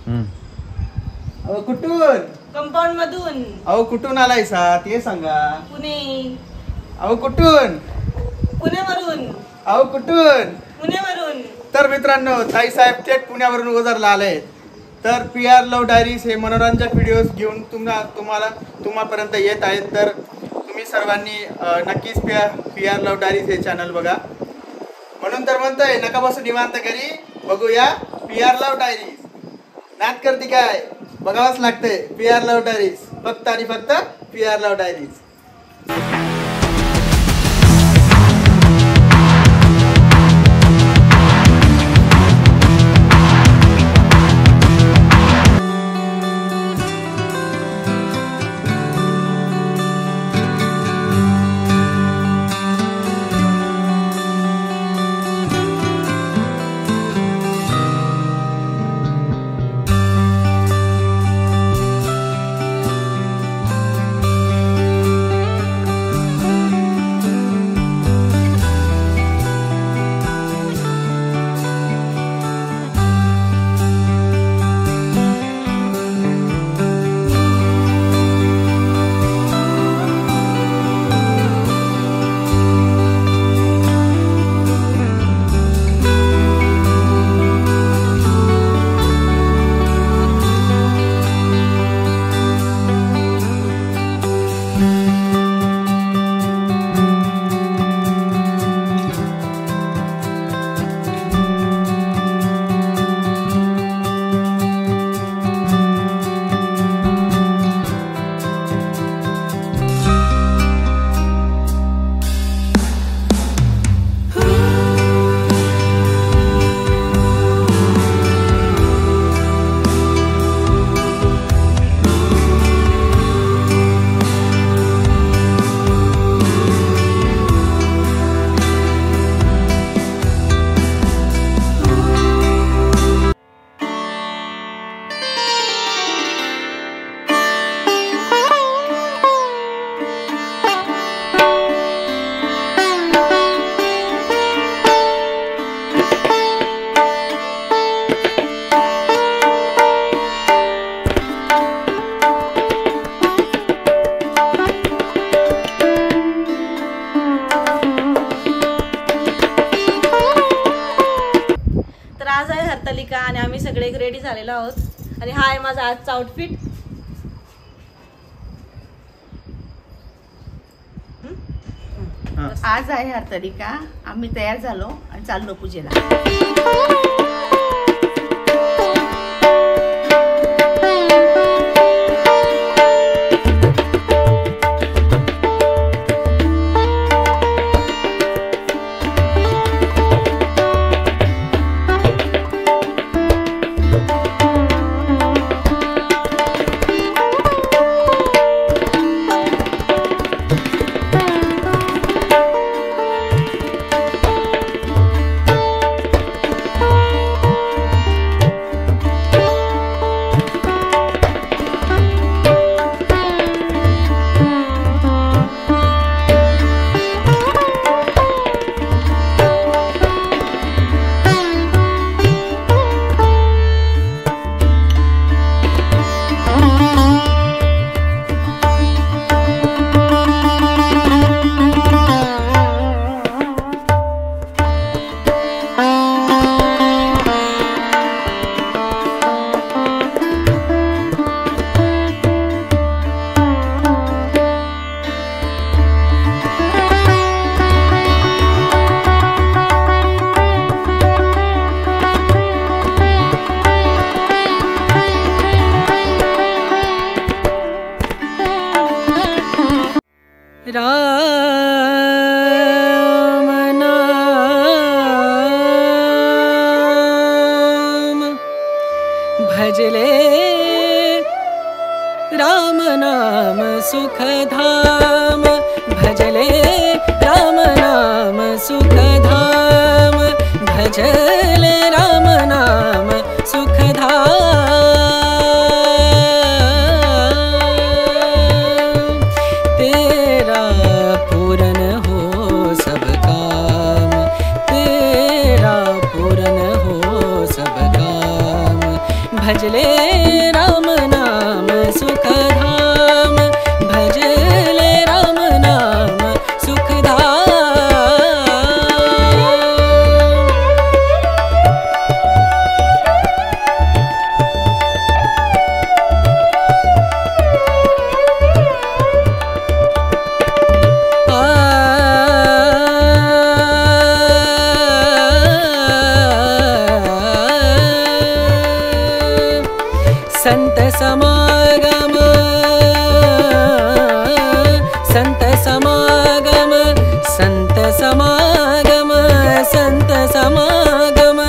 अहो कुठून? कंपाऊंड मधून. अहो कुठून आलायसा ते सांगा. पुणे. अहो कुठून? पुण्यावरून. अहो कुठून? पुण्यावरून. तर मित्रांनो, ताई साहेब थेट पुण्यावरून ओझरला आले. तर PR लव्ह डायरीज हे मनोरंजक व्हिडिओज घेऊन तुम्हापर्यंत येत आहेत. तर तुम्ही सर्वांनी नक्कीच PR लव्ह डायरीज हे चॅनल बघा. म्हणून तर म्हणतोय, नका बसू निवांत घरी, बघूया PR लव्ह डायरीज. नाद करते काय? बघावंच लागतंय PR लव्ह डायरीज, फक्त आणि फक्त PR लव्ह डायरीज. आज आहे हरतालिका आणि आम्ही सगळे रेडी झालेलो आहोत. आणि हा आहे माझा आजचा आउटफिट. आज आहे हरतालिका, आम्ही तयार झालो आणि चाललो पूजेला. भजले राम नाम सुखधाम, भजले राम नाम सुखधाम, भजले राम नाम सुखधाम। तेरा पूर्ण हो सब काम, तेरा पूर्ण हो सब काम, भजले राम नाम सुखधाम भजले राम नाम सुखधाम संत समागम संत समागम संत समागम संत समागम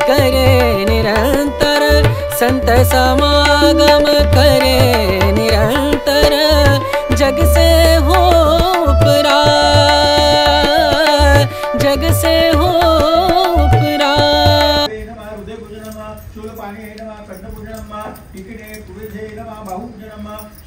करे निरंतर संत समागम करे निरंतर जग से हो उपरा जग से हो उपरा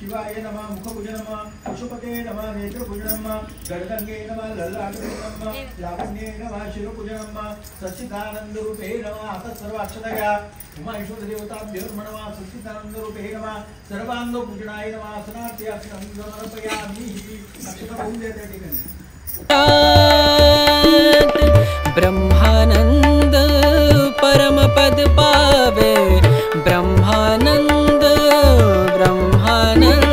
शिवाय नमः मुखपूजन नमः पशुपते नमः नेत्रपूजन नमः गणगंगे नमः ललाटपूजन नमः लावण्ये नमः शिरोपूजन नमः सच्चिदानंद रूपे नमः आता सर्व अक्षतया उमाईश्वर देवताभ्यो नमः सच्चिदानंद रूपे नमः सर्वांग पूजनाय नमः असनार्थी अक्षतं समर्पयामि अक्षत होऊन देते ठिकाणी ब्रह्मानंद परम पद पावे ब्रह्मानंद ब्रह्मानंद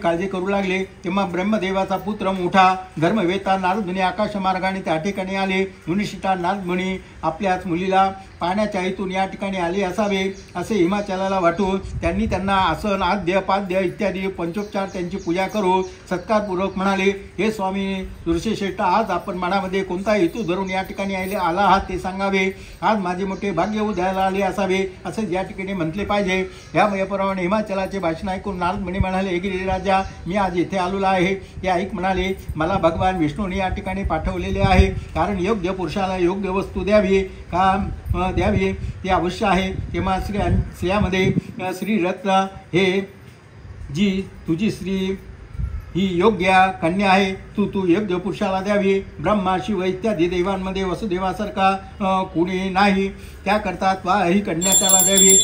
काळजी करू लागले तेव्हा ब्रह्मदेवाचा पुत्र मोठा धर्मवेता नारद मुनी आकाश मार्गाने त्या ठिकाणी आले. मुनिशिटा नारद मुनी आपल्याच मुलीला पाण्याच्या हेतून या ठिकाणी आले असावे असे हिमाचलाला वाटून त्यांनी त्यांना आसन आद्य पाद्य इत्यादी पंचोपचार त्यांची पूजा करू सत्कारपूर्वक म्हणाले, हे स्वामी ऋषिश्रेष्ठ, आज आपण मनामध्ये कोणता हेतू धरून या ठिकाणी आला आहात ते सांगावे. आज माझे मोठे भाग्य उदयाला आले असावे असे या ठिकाणी म्हटले पाहिजे. याप्रमाणे हिमाचलाचे भाषण ऐकून नारद मुनी म्हणाले, हे गिरिराजा, मी आज येथे आलेलो आहे ते ऐक. म्हणाले, मला भगवान विष्णूने या ठिकाणी पाठवलेले आहे, कारण योग्य पुरुषाला योग्य वस्तू द्यावी द्यावी ते अवश्य आहे. तेव्हा स्त्रियामध्ये श्रीरत्न हे जी तुझी स्त्री ही योग्य कन्या आहे, तू योग्य पुरुषाला द्यावी. ब्रह्मा शिव इत्यादी देवांमध्ये वसुदेवासारखा कोणी नाही, त्याकरता ही कन्या त्याला द्यावी.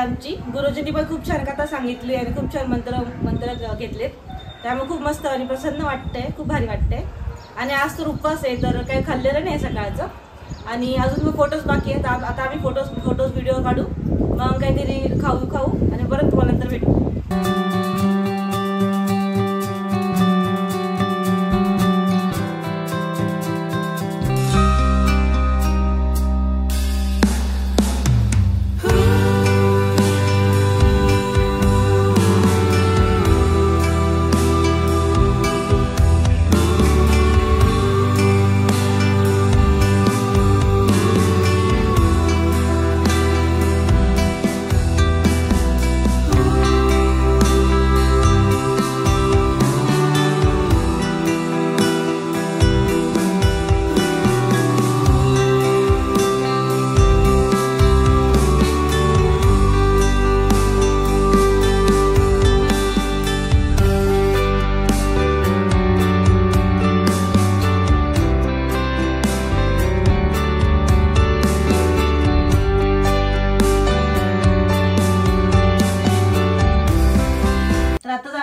आमची गुरुजींनी पण खूप छान कथा सांगितली आणि खूप छान मंत्र घेतलेत, त्यामुळे खूप मस्त आणि प्रसन्न वाटतंय, खूप भारी वाटतंय. आणि आज तर उपवास आहे, तर काही खाल्लेलं नाही सकाळचं. आणि अजून मग फोटोज बाकी आहेत. आता आम्ही फोटोज व्हिडिओ काढू, मग काहीतरी खाऊ आणि परत तुम्हाला नंतर भेटू.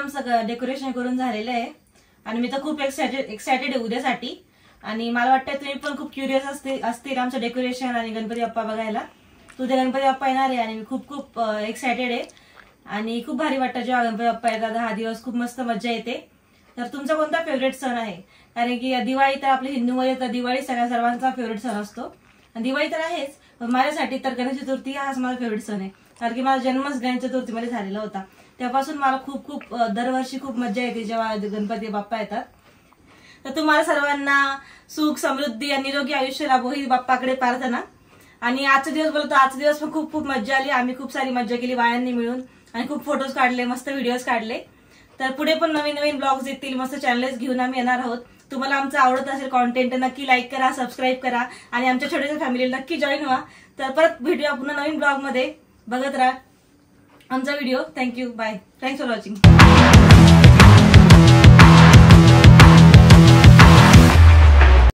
आमचं डेकोरेशन करून झालेलं आहे आणि मी तर खूप एक्सायटेड आहे उद्यासाठी. आणि मला वाटतं तुम्ही पण खूप क्युरियस असतील आमचं डेकोरेशन आणि गणपती बाप्पा बघायला. उद्या गणपती बाप्पा येणार आहे आणि मी खूप खूप एक्सायटेड आहे आणि खूप भारी वाटतं जेव्हा गणपती बाप्पा येतात. 10 दिवस खूप मस्त मजा येते. तर तुमचा कोणता फेवरेट सण आहे? कारण की दिवाळी तर आपल्या हिंदूमध्ये तर दिवाळी सर्वांचा फेवरेट सण असतो आणि दिवाळी तर आहेच, पण माझ्यासाठी तर गणेश चतुर्थी हाच माझा फेवरेट सण आहे. कारण की माझा जन्मच गणेश चतुर्थीमध्ये झालेला होता. त्यापासून मला खूप खूप दरवर्षी खूप मजा येते जेव्हा गणपती बाप्पा येतात. तर तुम्हाला सर्वांना सुख समृद्धी आणि निरोगी आयुष्य लाभो ही बाप्पाकडे प्रार्थना. आणि आजचा दिवस बोलतो, आजचा दिवस पण खूप खूप मजा आली. आम्ही खूप सारी मजा केली बायांनी मिळून आणि खूप फोटोज काढले, मस्त व्हिडिओज काढले. तर पुढे पण नवीन नवीन ब्लॉग्स येतील, मस्त चॅनल्स घेऊन आम्ही येणार आहोत. तुम्हाला आमचं आवडत असेल कॉन्टेंट नक्की लाईक करा, सबस्क्राईब करा आणि आमच्या छोट्याशा फॅमिलीला नक्की जॉईन व्हा. तर परत भेटूया पुन्हा नवीन ब्लॉग मध्ये. बघत राहा आमचा video. Thank you, bye. Thanks for watching.